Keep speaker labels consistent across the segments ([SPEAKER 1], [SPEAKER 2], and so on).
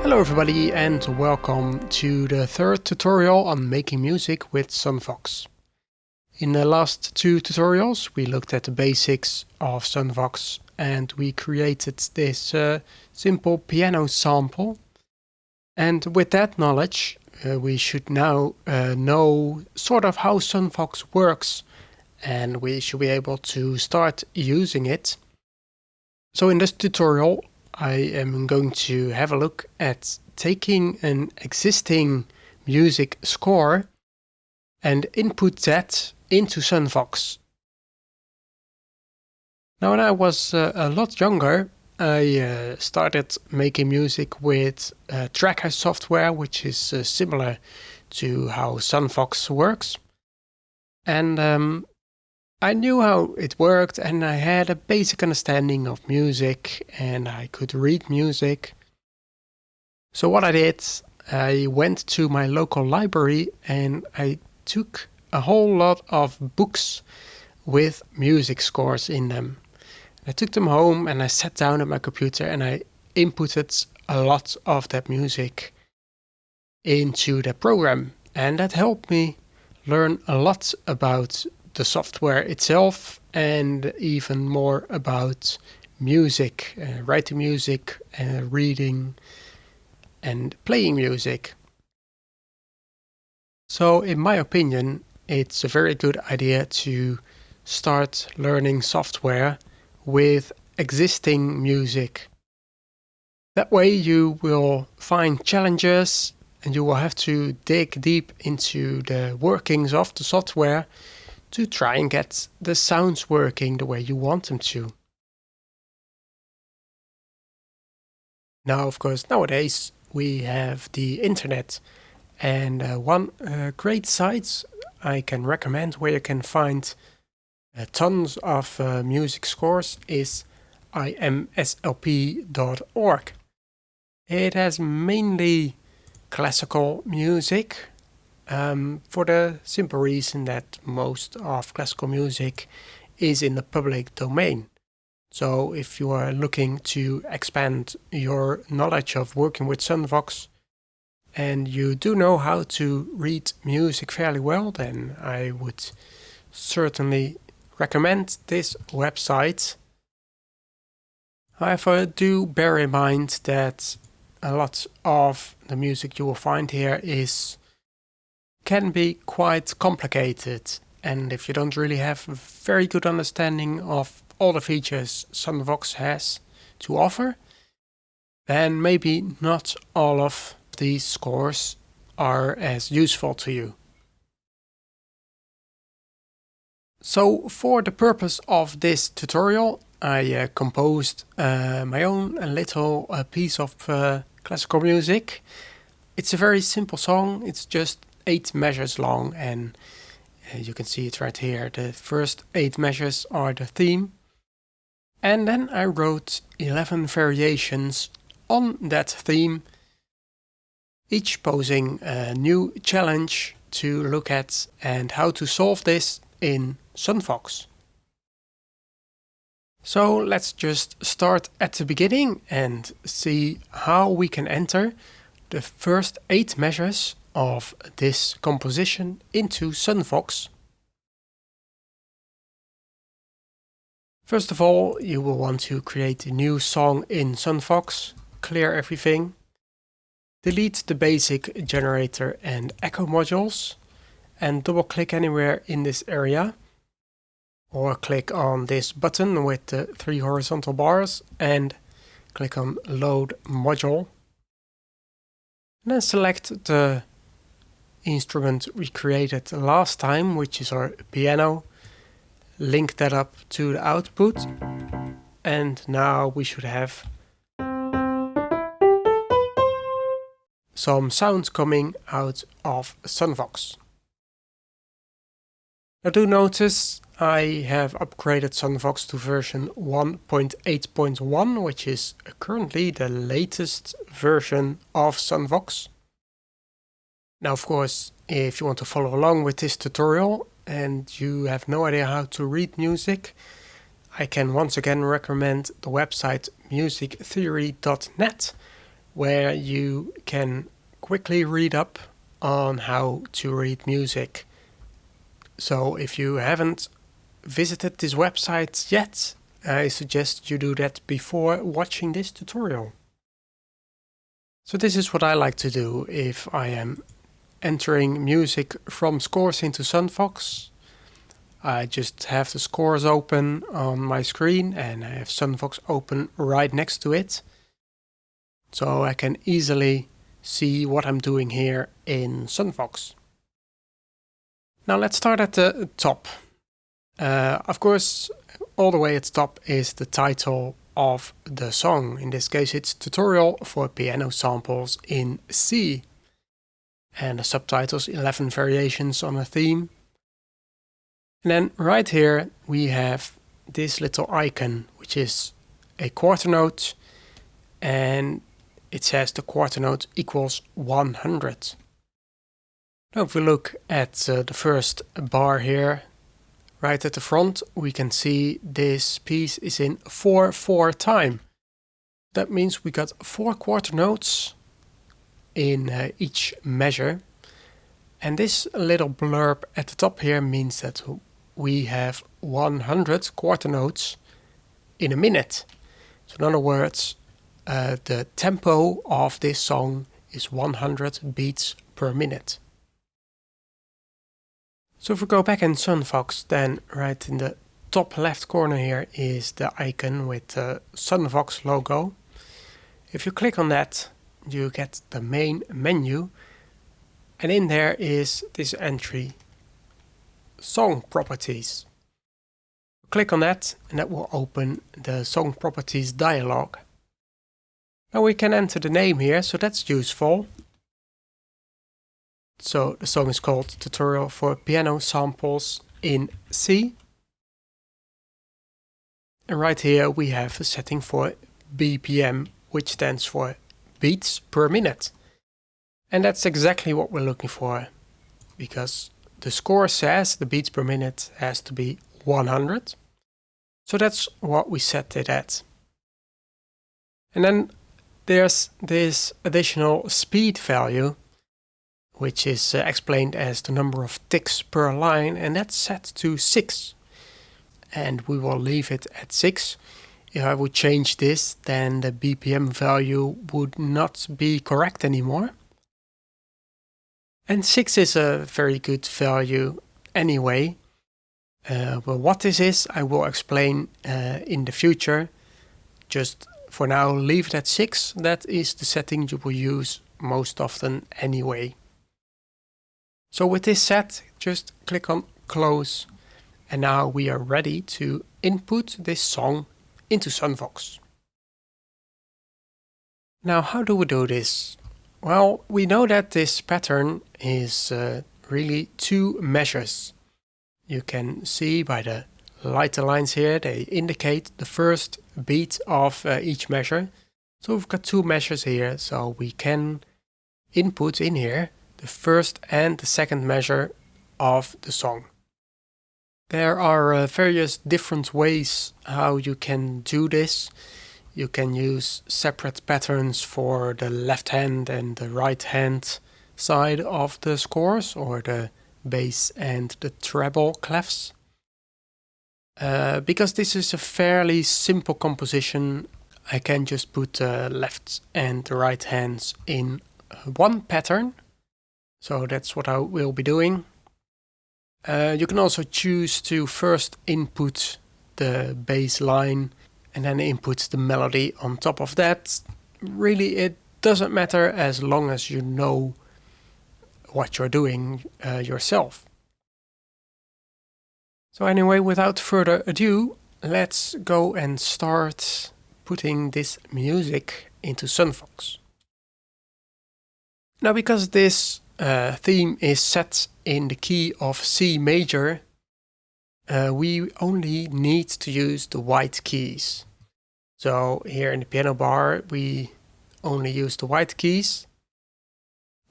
[SPEAKER 1] Hello everybody and welcome to the third tutorial on making music with SunVox. In the last two tutorials we looked at the basics of SunVox and we created this simple piano sample. And with that knowledge we should now know sort of how SunVox works, and we should be able to start using it. So in this tutorial I am going to have a look at taking an existing music score and input that into SunVox. Now, when I was a lot younger, I started making music with tracker software, which is similar to how SunVox works. And I knew how it worked and I had a basic understanding of music and I could read music. So what I did, I went to my local library and I took a whole lot of books with music scores in them. I took them home and I sat down at my computer and I inputted a lot of that music into the program. And that helped me learn a lot about the software itself and even more about music, writing music, reading and playing music. So in my opinion, it's a very good idea to start learning software with existing music. That way you will find challenges and you will have to dig deep into the workings of the software to try and get the sounds working the way you want them to. Now, of course, nowadays we have the internet, and one great site I can recommend where you can find tons of music scores is imslp.org. It has mainly classical music, for the simple reason that most of classical music is in the public domain. So if you are looking to expand your knowledge of working with SunVox and you do know how to read music fairly well, then I would certainly recommend this website. However, do bear in mind that a lot of the music you will find here can be quite complicated, and if you don't really have a very good understanding of all the features SunVox has to offer, then maybe not all of these scores are as useful to you. So for the purpose of this tutorial, I composed my own little piece of classical music. It's a very simple song. It's just 8 measures long, and you can see it right here. The first 8 measures are the theme. And then I wrote 11 variations on that theme, each posing a new challenge to look at and how to solve this in SunVox. So let's just start at the beginning and see how we can enter the first 8 measures of this composition into SunVox. First of all, you will want to create a new song in SunVox, clear everything, delete the basic generator and echo modules, and double click anywhere in this area, or click on this button with the 3 horizontal bars and click on Load Module. And then select the instrument we created last time, which is our piano. Link that up to the output, and now we should have some sound coming out of SunVox. Now do notice I have upgraded SunVox to version 1.8.1, which is currently the latest version of SunVox. Now, of course, if you want to follow along with this tutorial and you have no idea how to read music, I can once again recommend the website musictheory.net, where you can quickly read up on how to read music. So if you haven't visited this website yet, I suggest you do that before watching this tutorial. So this is what I like to do if I am entering music from scores into SunVox. I just have the scores open on my screen and I have SunVox open right next to it. So I can easily see what I'm doing here in SunVox. Now let's start at the top. Of course, all the way at the top is the title of the song. In this case, it's Tutorial for Piano Samples in C. And the subtitles, 11 variations on a theme. And then right here we have this little icon, which is a quarter note, and it says the quarter note equals 100. Now if we look at the first bar here, right at the front, we can see this piece is in 4/4 time. That means we got 4 quarter notes in each measure. And this little blurb at the top here means that we have 100 quarter notes in a minute. So in other words, the tempo of this song is 100 beats per minute. So if we go back in SunVox, then right in the top left corner here is the icon with the SunVox logo. If you click on that, you get the main menu, and in there is this entry, Song Properties. Click on that and that will open the Song Properties dialog. Now we can enter the name here, so that's useful. So the song is called Tutorial for Piano Samples in C. And right here we have a setting for BPM, which stands for beats per minute. And that's exactly what we're looking for, because the score says the beats per minute has to be 100. So that's what we set it at. And then there's this additional speed value, which is explained as the number of ticks per line, and that's set to 6. And we will leave it at 6. If I would change this, then the BPM value would not be correct anymore. And 6 is a very good value anyway. Well, what this is, I will explain in the future. Just for now, leave it at 6. That is the setting you will use most often anyway. So with this set, just click on Close. And now we are ready to input this song into SunVox. Now, how do we do this? Well, we know that this pattern is really 2 measures. You can see by the lighter lines here, they indicate the first beat of each measure. So we've got 2 measures here, so we can input in here the first and the second measure of the song. There are various different ways how you can do this. You can use separate patterns for the left hand and the right hand side of the scores, or the bass and the treble clefs. Because this is a fairly simple composition, I can just put the left and the right hands in one pattern. So that's what I will be doing. You can also choose to first input the bass line and then input the melody on top of that. Really, it doesn't matter as long as you know what you're doing yourself. So anyway, without further ado, let's go and start putting this music into SunVox. Now, because this theme is set in the key of C major, we only need to use the white keys. So here in the piano bar, we only use the white keys.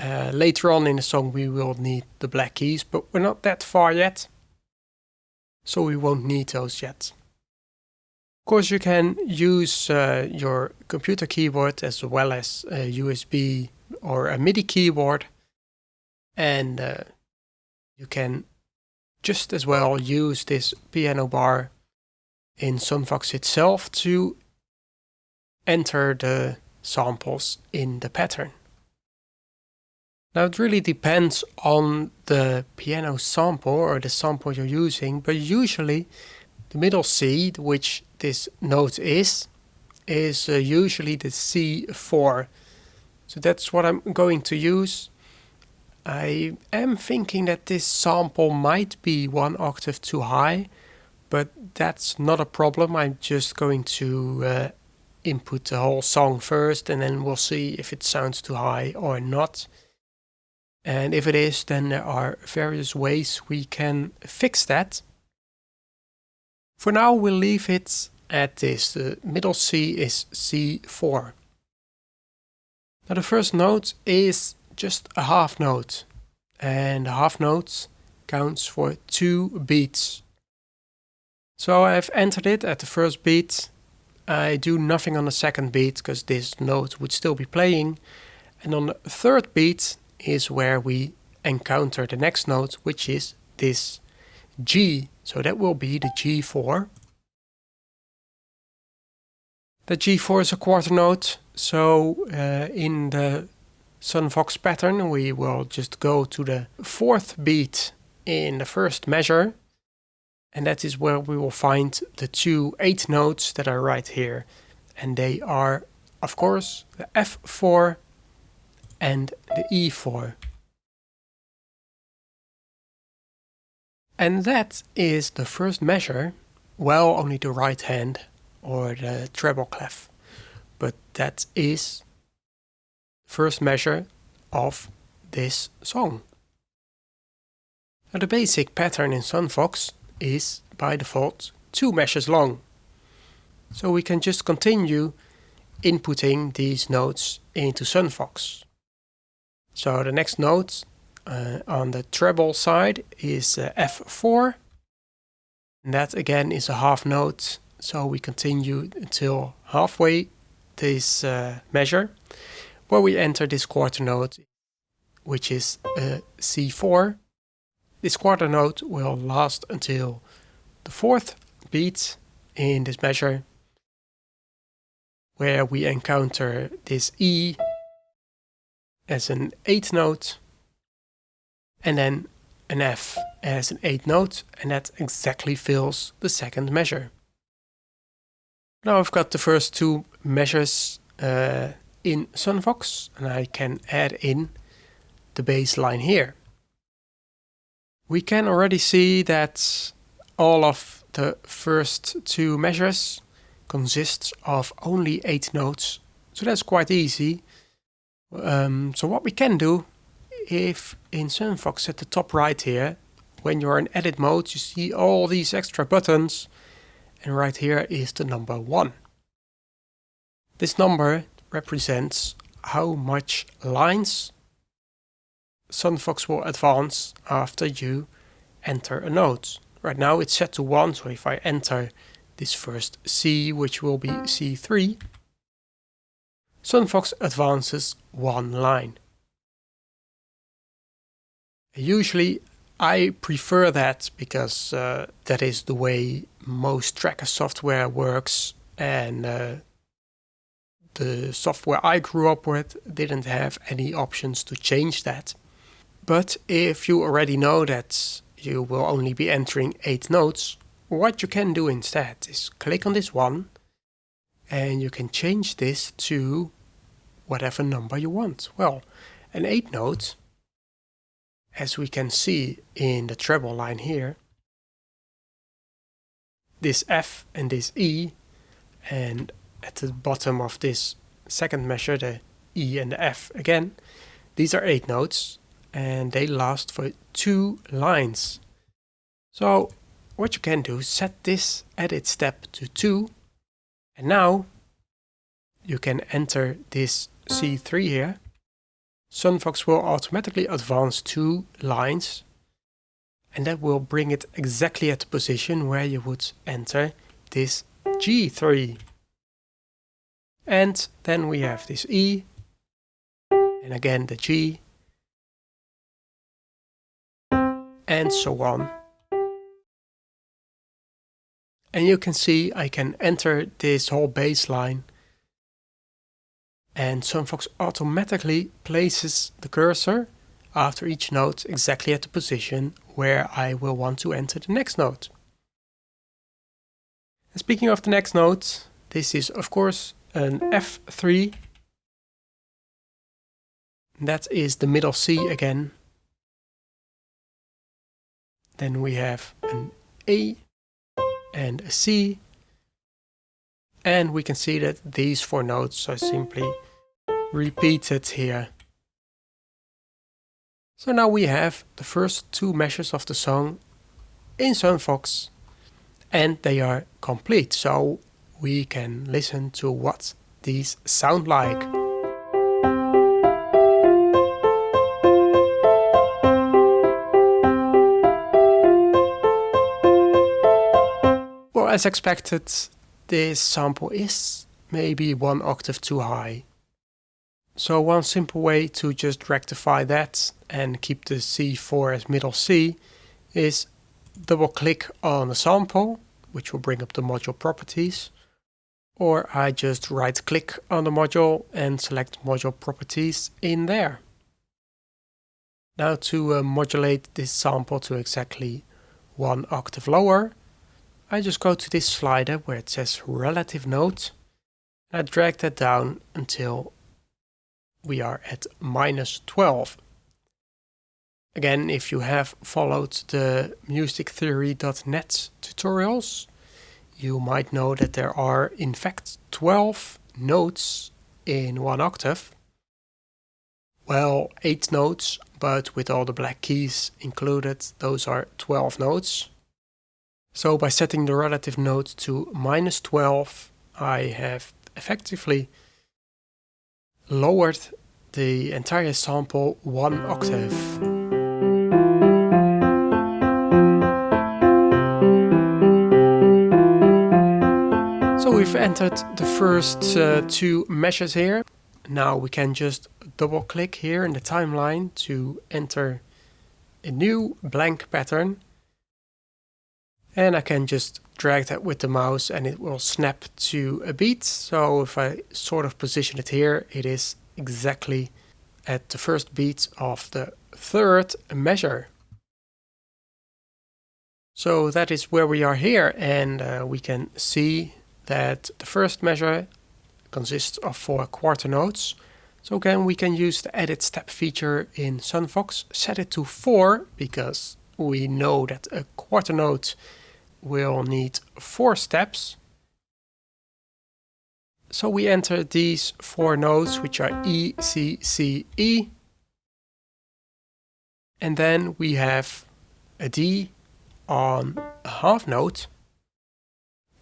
[SPEAKER 1] Later on in the song, we will need the black keys, but we're not that far yet, so we won't need those yet. Of course, you can use your computer keyboard as well as a USB or a MIDI keyboard, and you can just as well use this piano bar in SunVox itself to enter the samples in the pattern. Now it really depends on the piano sample or the sample you're using, but usually the middle C, which this note is usually the C4. So that's what I'm going to use. I am thinking that this sample might be 1 octave too high, but that's not a problem. I'm just going to input the whole song first, and then we'll see if it sounds too high or not. And if it is, then there are various ways we can fix that. For now, we'll leave it at this. The middle C is C4. Now the first note is just a half note, and a half note counts for 2 beats. So I've entered it at the first beat. I do nothing on the second beat because this note would still be playing, and on the third beat is where we encounter the next note, which is this G. So that will be the G4. The G4 is a quarter note, so in the SunVox pattern we will just go to the 4th beat in the first measure, and that is where we will find the 2 8 notes that are right here, and they are, of course, the F4 and the E4. And that is the first measure, well, only the right hand or the treble clef, but that is the first measure of this song. Now the basic pattern in SunVox is by default 2 measures long, so we can just continue inputting these notes into SunVox. So the next note on the treble side is F4, and that again is a half note, so we continue until halfway this measure, where we enter this quarter note, which is C4. This quarter note will last until the 4th beat in this measure, where we encounter this E as an 8 note, and then an F as an 8 note, and that exactly fills the second measure. Now I've got the first 2 measures in SunVox, and I can add in the bass line here. We can already see that all of the first 2 measures consists of only 8 notes, so that's quite easy. So what we can do, if in SunVox at the top right here, when you're in edit mode, you see all these extra buttons, and right here is the number 1. This number represents how much lines SunVox will advance after you enter a note. Right now it's set to 1, so if I enter this first C, which will be C3, SunVox advances 1 line. Usually I prefer that because that is the way most tracker software works, and the software I grew up with didn't have any options to change that. But if you already know that you will only be entering 8 notes, what you can do instead is click on this one, and you can change this to whatever number you want. Well, an 8 note, as we can see in the treble line here, this F and this E, and at the bottom of this second measure, the E and the F again, these are 8 notes, and they last for 2 lines. So what you can do is set this edit step to 2, and now you can enter this C3 here. SunVox will automatically advance 2 lines, and that will bring it exactly at the position where you would enter this G3. And then we have this E, and again the G, and so on. And you can see I can enter this whole bass line, and SunVox automatically places the cursor after each note exactly at the position where I will want to enter the next note. And speaking of the next note, this is of course an F3. That is the middle C again. Then we have an A and a C. And we can see that these 4 notes are simply repeated here. So now we have the first 2 measures of the song in SunVox, and they are complete, so we can listen to what these sound like. Well, as expected, this sample is maybe 1 octave too high. So one simple way to just rectify that and keep the C4 as middle C is double click on the sample, which will bring up the module properties, or I just right click on the module and select module properties in there. Now to modulate this sample to exactly 1 octave lower, I just go to this slider where it says relative note, and I drag that down until we are at -12. Again, if you have followed the musictheory.net tutorials, you might know that there are in fact 12 notes in 1 octave. Well, 8 notes, but with all the black keys included, those are 12 notes. So by setting the relative note to -12, I have effectively lowered the entire sample 1 octave. So we've entered the first 2 measures here. Now we can just double click here in the timeline to enter a new blank pattern. And I can just drag that with the mouse and it will snap to a beat. So if I sort of position it here, it is exactly at the first beat of the 3rd measure. So that is where we are here, and we can see that the first measure consists of 4 quarter notes. So again, we can use the edit step feature in SunVox, set it to 4 because we know that a quarter note will need 4 steps. So we enter these 4 notes, which are E, C, C, E. And then we have a D on a half note,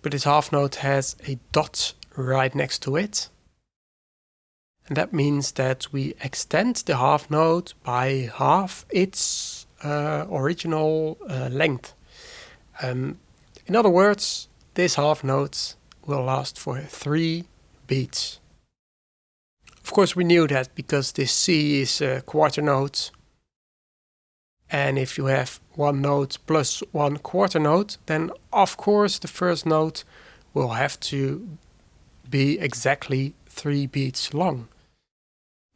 [SPEAKER 1] but this half note has a dot right next to it. And that means that we extend the half note by half its original length. In other words, this half note will last for 3 beats. Of course, we knew that because this C is a quarter note. And if you have 1 note plus 1 quarter note, then of course the first note will have to be exactly 3 beats long.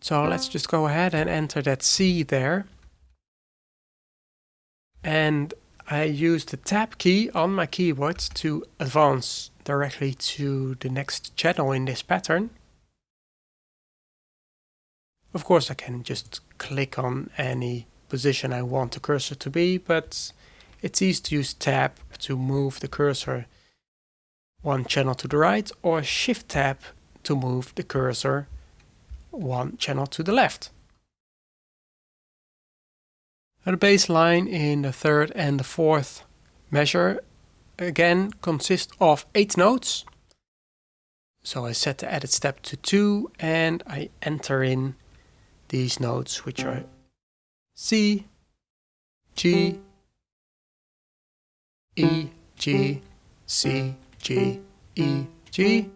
[SPEAKER 1] So let's just go ahead and enter that C there. And I use the tab key on my keyboard to advance directly to the next channel in this pattern. Of course, I can just click on any position I want the cursor to be, but it's easy to use tab to move the cursor 1 channel to the right, or shift tab to move the cursor 1 channel to the left. Now the bass line in the 3rd and the 4th measure again consists of 8 notes. So I set the edit step to 2 and I enter in these notes, which are C, G, E, G, C, G, E, G.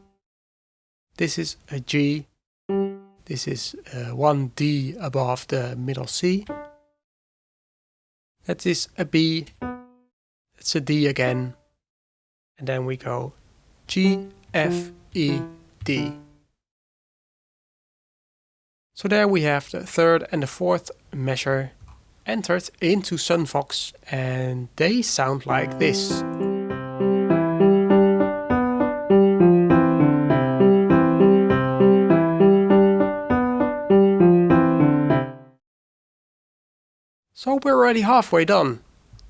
[SPEAKER 1] This is a G. This is one D above the middle C. That is a B. It's a D again. And then we go G, F, E, D. So there we have the third and the fourth measure entered into SunVox, and they sound like this. So we're already halfway done.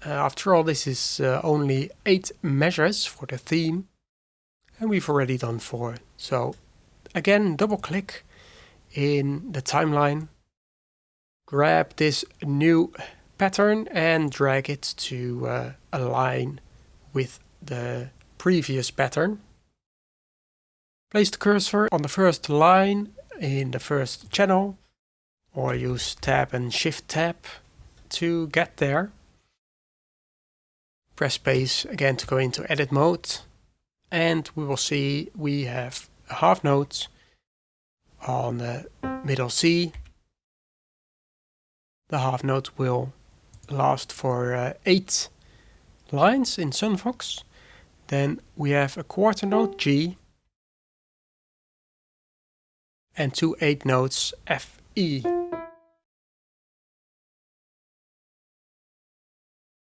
[SPEAKER 1] After all, this is only 8 measures for the theme, and we've already done 4. So again, double click in the timeline, grab this new pattern and drag it to align with the previous pattern. Place the cursor on the first line in the first channel, or use Tab and Shift Tab to get there. Press space again to go into edit mode, and we will see we have a half note on the middle C. The half note will last for 8 lines in SunVox. Then we have a quarter note G and 2 8 notes F, E.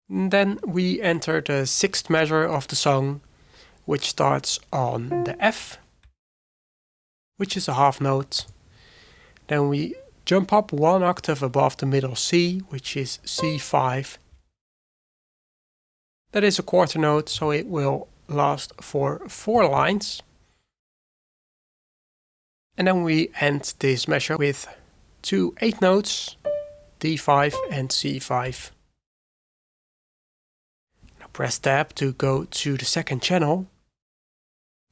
[SPEAKER 1] And then we enter the 6th measure of the song, which starts on the F, which is a half note. Then we jump up 1 octave above the middle C, which is C5. That is a quarter note, so it will last for 4 lines. And then we end this measure with 2 8 notes, D5 and C5. Now press Tab to go to the second channel,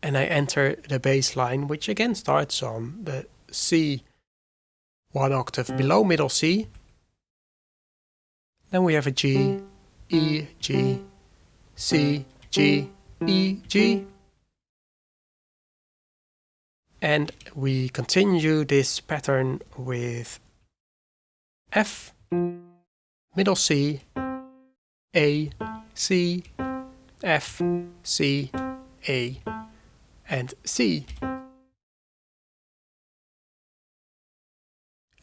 [SPEAKER 1] and I enter the bass line, which again starts on the C, 1 octave below middle C. Then we have a G, E, G, C, G, E, G. And we continue this pattern with F, middle C, A, C, F, C, A, and C.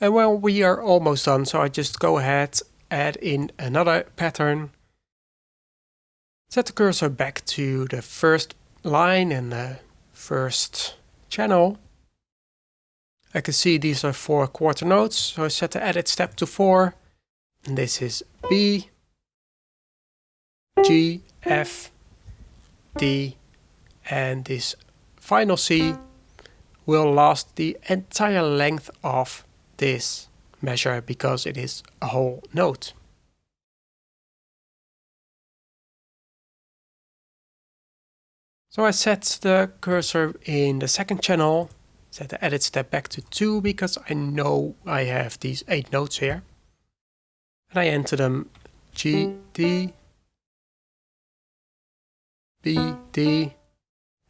[SPEAKER 1] And well, we are almost done, so I just go ahead, add in another pattern, set the cursor back to the first line and the first channel. I can see these are 4 quarter notes, so I set the edit step to 4. And this is B, G, F, D, and this final C will last the entire length of this measure because it is a whole note. So I set the cursor in the second channel, set the edit step back to 2 because I know I have these 8 notes here. And I enter them G, D, B, D.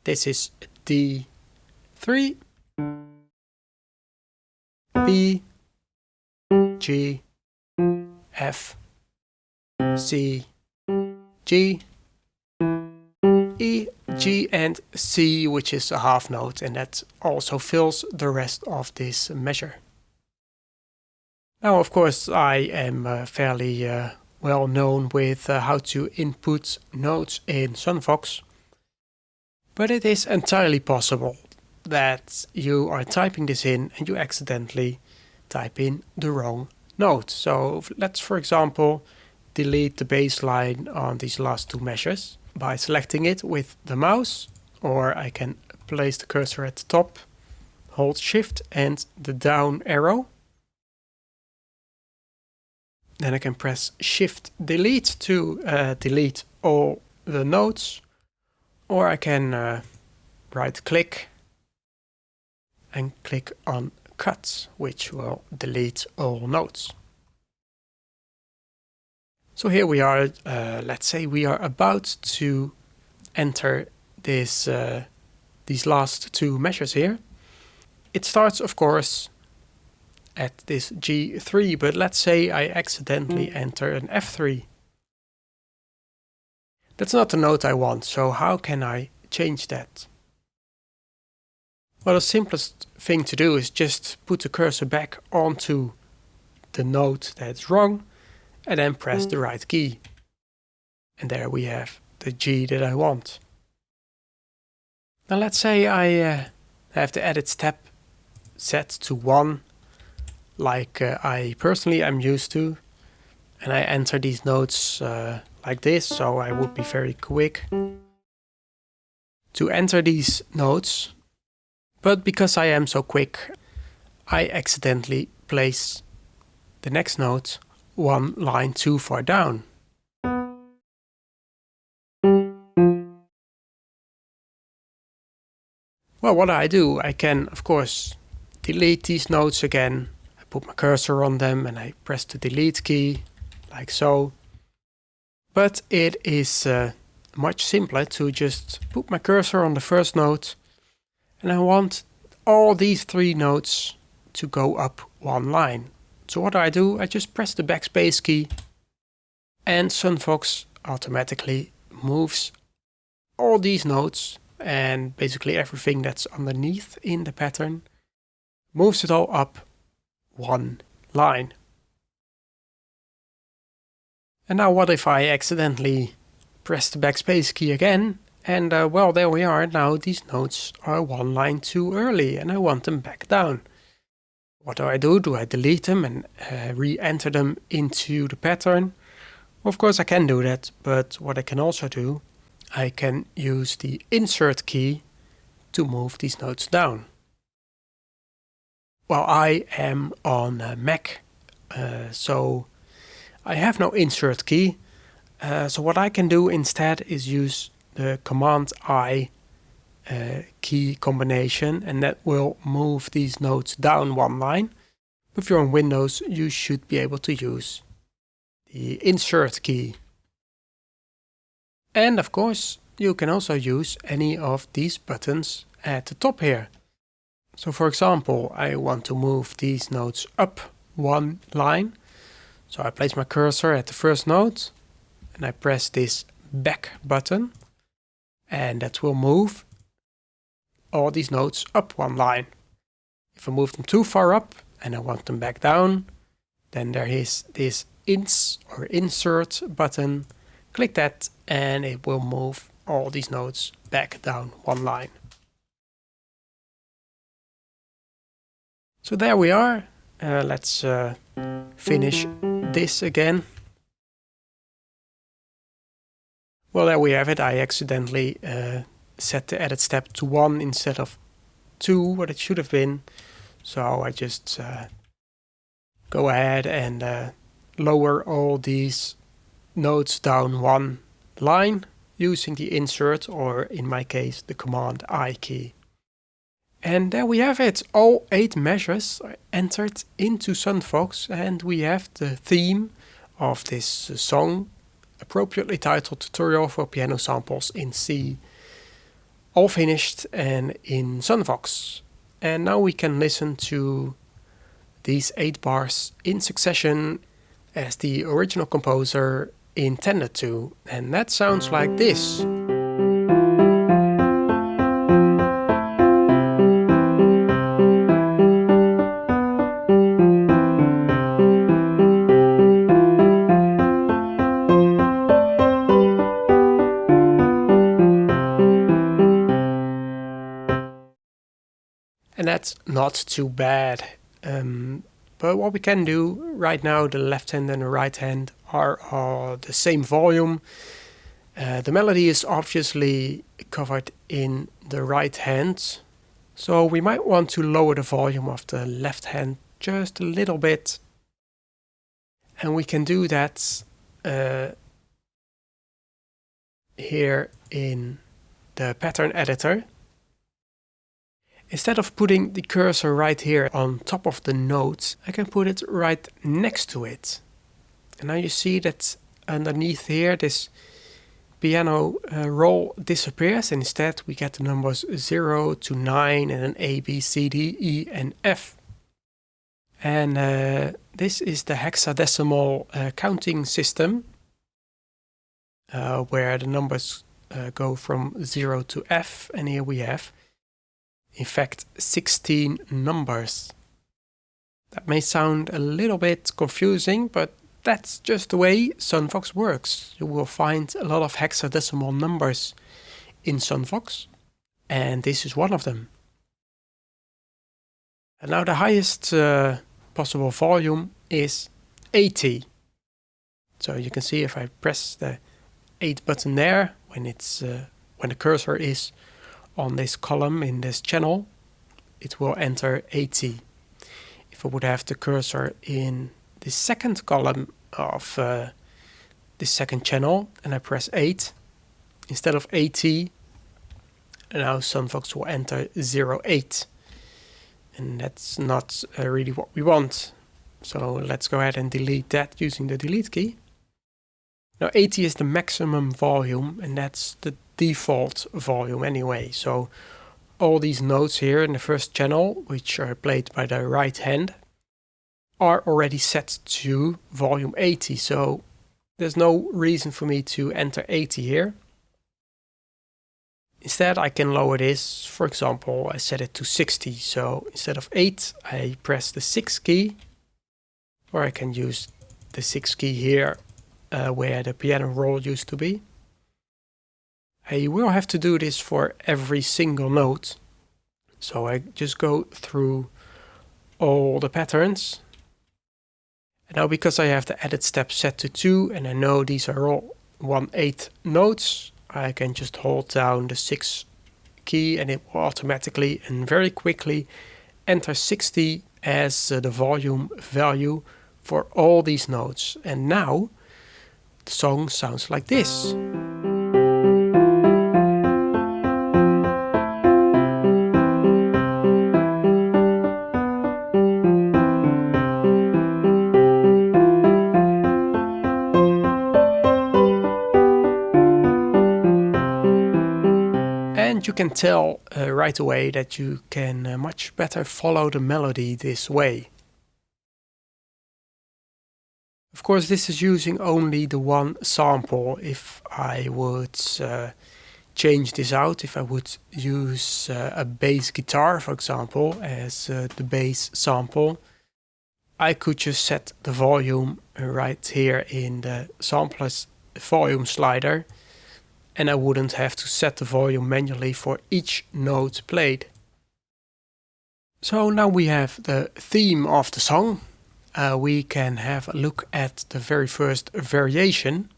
[SPEAKER 1] This is D3, B, G, F, C, G, E, G, and C, which is a half note, and that also fills the rest of this measure. Now, of course, I am fairly well known with how to input notes in SunVox, but it is entirely possible that you are typing this in and you accidentally type in the wrong note. So let's, for example, delete the bass line on these last 2 measures by selecting it with the mouse, or I can place the cursor at the top, hold Shift and the down arrow. Then I can press Shift Delete to delete all the notes, or I can right click and click on Cut, which will delete all notes. So here we are, let's say we are about to enter this these last two measures here. It starts, of course, at this G3, but let's say I accidentally enter an F3. That's not the note I want, so how can I change that? Well, the simplest thing to do is just put the cursor back onto the note that's wrong and then press the right key. And there we have the G that I want. Now let's say I have the edit step set to 1, like I personally am used to, and I enter these notes like this, so I would be very quick to enter these notes. But because I am so quick, I accidentally place the next note one line too far down. Well, what do? I can, of course, delete these notes again. I put my cursor on them and I press the delete key, like so. But it is much simpler to just put my cursor on the first note, and I want all these 3 notes to go up one line. So what do? I just press the backspace key, and SunVox automatically moves all these notes and basically everything that's underneath in the pattern, moves it all up one line. And now what if I accidentally press the backspace key again, and well, there we are. Now these notes are one line too early and I want them back down. What do? Do I delete them and re-enter them into the pattern? Of course I can do that, but what I can also do, I can use the insert key to move these notes down. Well, I am on Mac, so I have no insert key. So what I can do instead is use the Command I key combination, and that will move these notes down one line. If you're on Windows, you should be able to use the insert key. And of course, you can also use any of these buttons at the top here. So for example, I want to move these notes up one line. So I place my cursor at the first note and I press this back button, and that will move all these notes up one line. If I move them too far up and I want them back down, then there is this insert button. Click that and it will move all these notes back down one line. So there we are. Let's finish this again. Well, there we have it. I accidentally set the edit step to 1 instead of 2, what it should have been. So I just go ahead and lower all these notes down one line using the insert, or in my case the Command I key. And there we have it. All 8 measures are entered into SunVox, and we have the theme of this song, appropriately titled Tutorial for Piano Samples in C, all finished and in SunVox. And now we can listen to these 8 bars in succession as the original composer intended to, and that sounds like this. And that's not too bad. But what we can do right now, the left hand and the right hand are the same volume. The melody is obviously covered in the right hand, so we might want to lower the volume of the left hand just a little bit. And we can do that here in the pattern editor. Instead of putting the cursor right here on top of the note, I can put it right next to it. And now you see that underneath here, this piano roll disappears, and instead we get the numbers 0 to 9 and then A, B, C, D, E and F. And this is the hexadecimal counting system where the numbers go from 0 to F, and here we have in fact 16 numbers. That may sound a little bit confusing, but that's just the way SunVox works. You will find a lot of hexadecimal numbers in SunVox, and this is one of them. And now the highest possible volume is 80. So you can see if I press the 8 button there, when the cursor is on this column in this channel, it will enter 80. If I would have the cursor in the second column of this second channel and I press 8, instead of 80, now SunVox will enter 08. And that's not really what we want. So let's go ahead and delete that using the delete key. Now 80 is the maximum volume, and that's the default volume anyway. So all these notes here in the first channel, which are played by the right hand, are already set to volume 80. So there's no reason for me to enter 80 here. Instead, I can lower this. For example, I set it to 60. So instead of 8, I press the 6 key, or I can use the 6 key here where the piano roll used to be. I will have to do this for every single note. So I just go through all the patterns. And now because I have the edit step set to 2 and I know these are all 1/8 notes, I can just hold down the 6 key and it will automatically and very quickly enter 60 as the volume value for all these notes. And now the song sounds like this. And you can tell right away that you can much better follow the melody this way. Of course, this is using only the one sample. If I would change this out, if I would use a bass guitar, for example, as the bass sample, I could just set the volume right here in the sampler's volume slider, and I wouldn't have to set the volume manually for each note played. So now we have the theme of the song. We can have a look at the very first variation.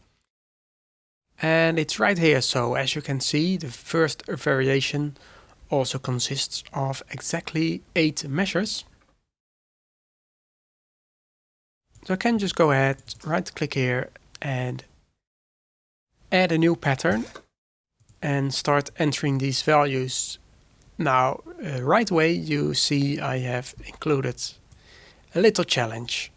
[SPEAKER 1] And it's right here. So as you can see, the first variation also consists of exactly 8 measures. So I can just go ahead, right click here and add a new pattern and start entering these values. Now, right away you see I have included a little challenge.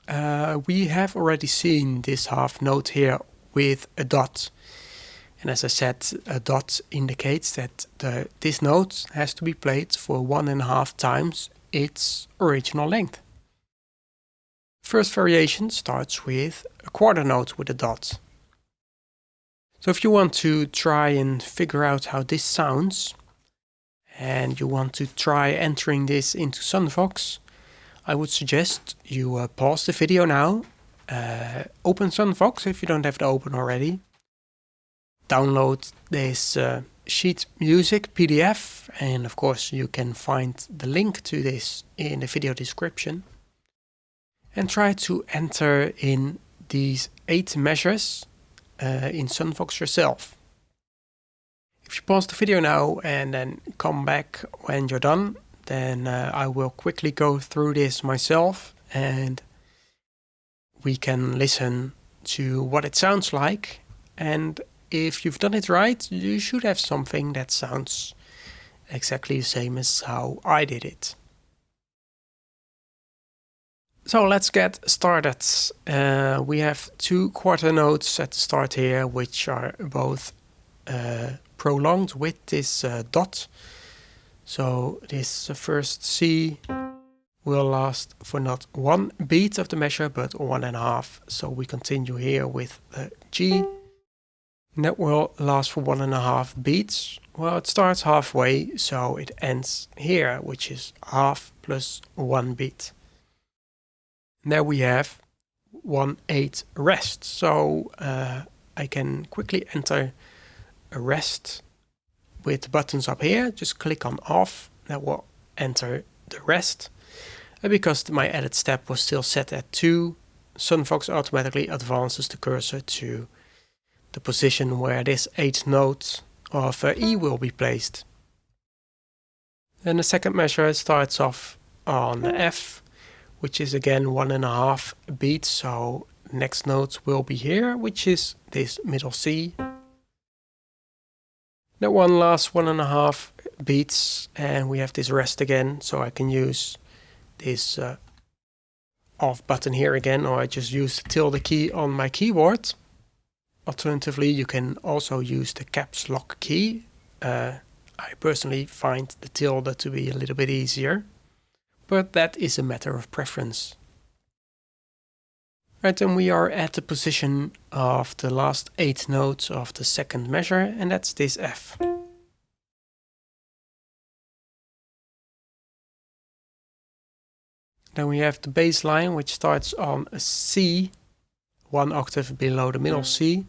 [SPEAKER 1] We have already seen this half note here with a dot. And as I said, a dot indicates that this note has to be played for 1.5 times its original length. First variation starts with a quarter note with a dot. So if you want to try and figure out how this sounds, and you want to try entering this into SunVox, I would suggest you pause the video now, open SunVox if you don't have it open already, download this sheet music PDF, and of course you can find the link to this in the video description, and try to enter in these 8 measures in SunVox yourself. If you pause the video now and then come back when you're done, then I will quickly go through this myself and we can listen to what it sounds like. And if you've done it right, you should have something that sounds exactly the same as how I did it. So let's get started. We have two quarter notes at the start here, which are both prolonged with this dot. So this first C will last for not one beat of the measure, but 1.5. So we continue here with the G. And that will last for 1.5 beats. Well, it starts halfway, so it ends here, which is half plus 1 beat. There we have 1/8 rest. So I can quickly enter a rest with the buttons up here. Just click on off. That will enter the rest. And because my edit step was still set at 2, SunVox automatically advances the cursor to the position where this 8th note of E will be placed. Then the second measure starts off on F, which is again 1.5 beats. So next note will be here, which is this middle C. That one lasts 1.5 beats, and we have this rest again, so I can use this off button here again, or I just use the tilde key on my keyboard. Alternatively, you can also use the caps lock key. I personally find the tilde to be a little bit easier, but that is a matter of preference. Right, and we are at the position of the last 8 notes of the second measure, and that's this F. Then we have the bass line, which starts on a C, 1 octave below the middle C.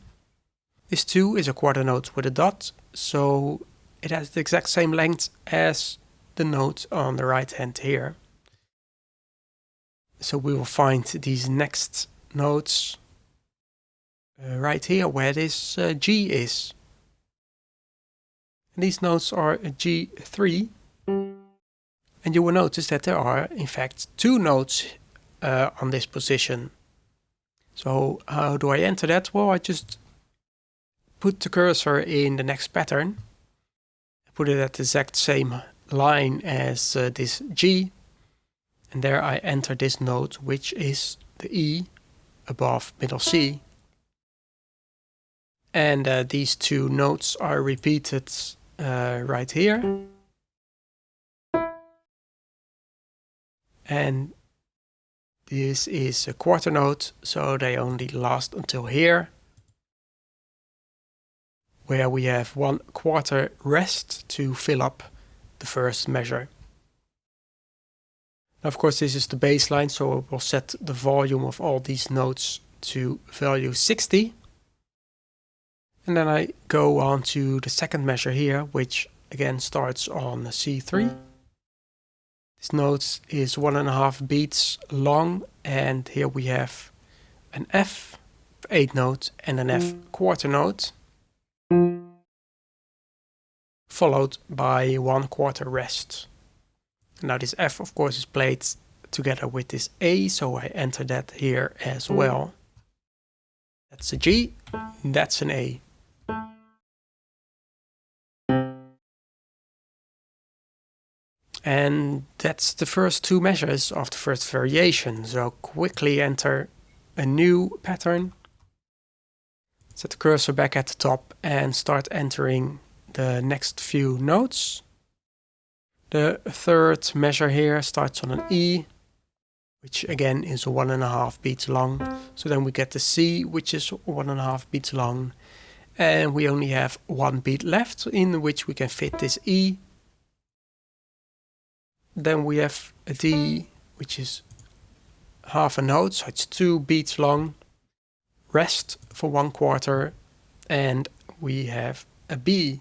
[SPEAKER 1] This 2 is a quarter note with a dot, so it has the exact same length as the note on the right hand here. So we will find these next notes right here where this G is. And these notes are G3, and you will notice that there are in fact 2 notes on this position. So how do I enter that? Well, I just put the cursor in the next pattern, put it at the exact same line as this G, and there I enter this note, which is the E above middle C. And these 2 notes are repeated right here. And this is a quarter note, so they only last until here, where we have 1/4 rest to fill up the first measure. Now, of course, this is the bass line, so we'll set the volume of all these notes to value 60. And then I go on to the second measure here, which again starts on C3. This note is 1.5 beats long, and here we have an F 8 note and an F quarter note, followed by 1/4 rest. Now this F of course is played together with this A, so I enter that here as well. That's a G, that's an A. And that's the first 2 measures of the first variation. So quickly enter a new pattern, set the cursor back at the top and start entering the next few notes. The third measure here starts on an E, which again is 1.5 beats long. So then we get the C, which is 1.5 beats long. And we only have 1 beat left in which we can fit this E. Then we have a D, which is half a note, so it's 2 beats long. Rest for 1/4, and we have a B.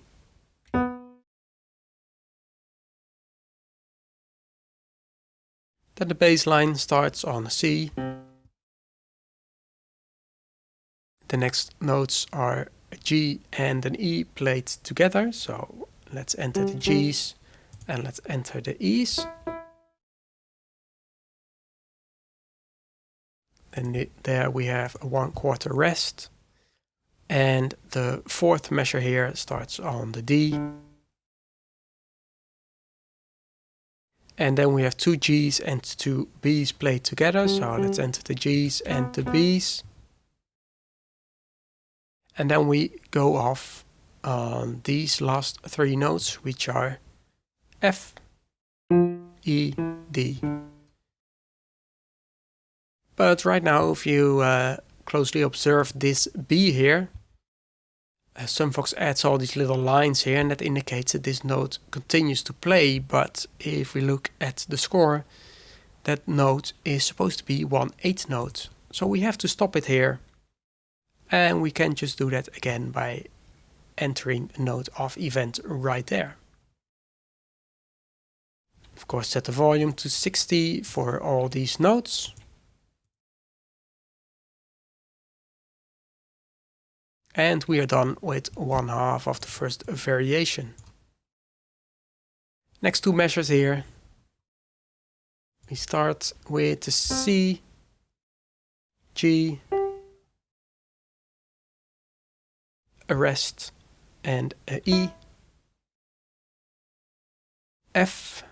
[SPEAKER 1] Then the bass line starts on a C. The next notes are a G and an E played together, so let's enter the Gs. And let's enter the E's. And there we have a 1/4 rest. And the fourth measure here starts on the D. And then we have two Gs and two Bs played together. So let's enter the Gs and the Bs. And then we go off on these last three notes, which are F, E, D. But right now, if you closely observe this B here, SunVox adds all these little lines here, and that indicates that this note continues to play. But if we look at the score, that note is supposed to be 1/8 note. So we have to stop it here. And we can just do that again by entering a note of event right there. Of course, set the volume to 60 for all these notes. And we are done with 1/2 of the first variation. Next two measures here. We start with the C, G, a rest, and a E, F,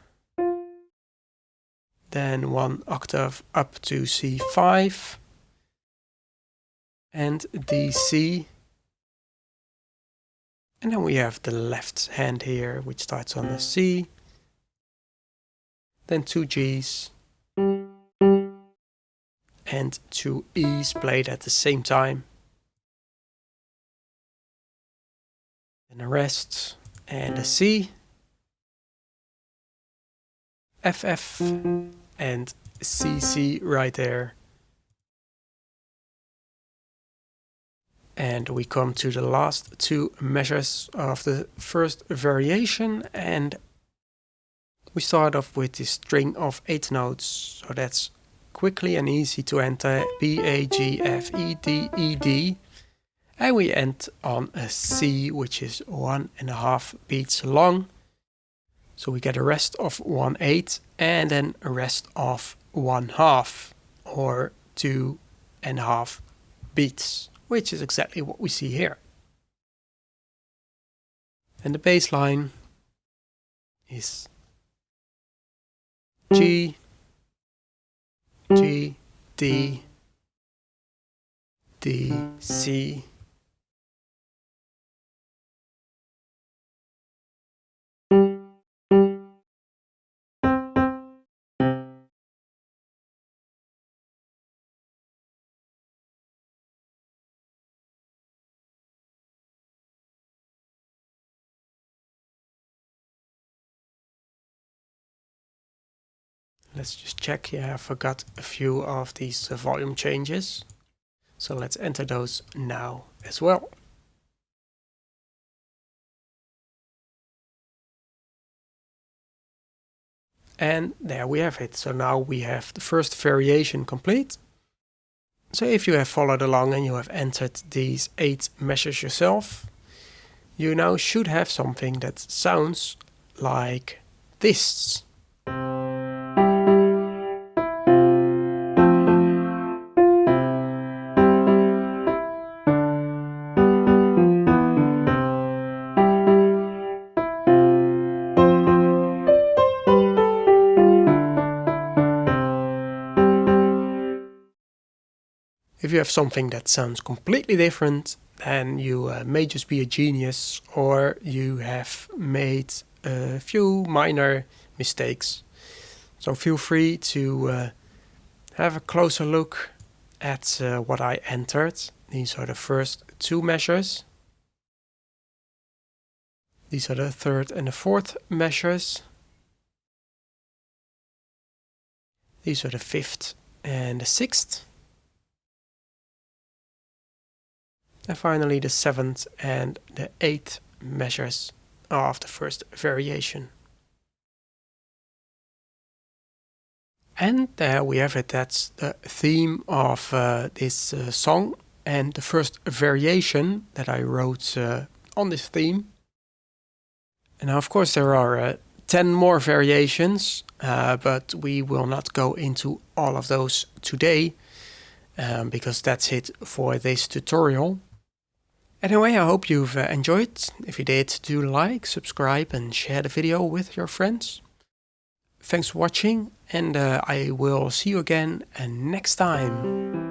[SPEAKER 1] then 1 octave up to C5, and D, C. And then we have the left hand here, which starts on the C, then two Gs, and two E's played at the same time. Then a rest, and a C, FF, and CC right there. And we come to the last two measures of the first variation, and we start off with this string of 8 notes. So that's quickly and easy to enter: B, A, G, F, E, D, E, D. And we end on a C, which is 1.5 beats long. So we get a rest of 1/8 and then a rest of 1/2 or 2.5 beats, which is exactly what we see here. And the bass line is G, G, D, D, C, let's just check. Yeah, I forgot a few of these volume changes. So let's enter those now as well. And there we have it. So now we have the first variation complete. So if you have followed along and you have entered these 8 measures yourself, you now should have something that sounds like this. If you have something that sounds completely different, then you may just be a genius, or you have made a few minor mistakes. So feel free to have a closer look at what I entered. These are the first 2 measures. These are the 3rd and the 4th measures. These are the 5th and the 6th. And finally the 7th and the 8th measures of the first variation. And there we have it. That's the theme of this song and the first variation that I wrote on this theme. And now of course there are 10 more variations, but we will not go into all of those today, because that's it for this tutorial. Anyway, I hope you've enjoyed. If you did, do like, subscribe and share the video with your friends. Thanks for watching, and I will see you again next time.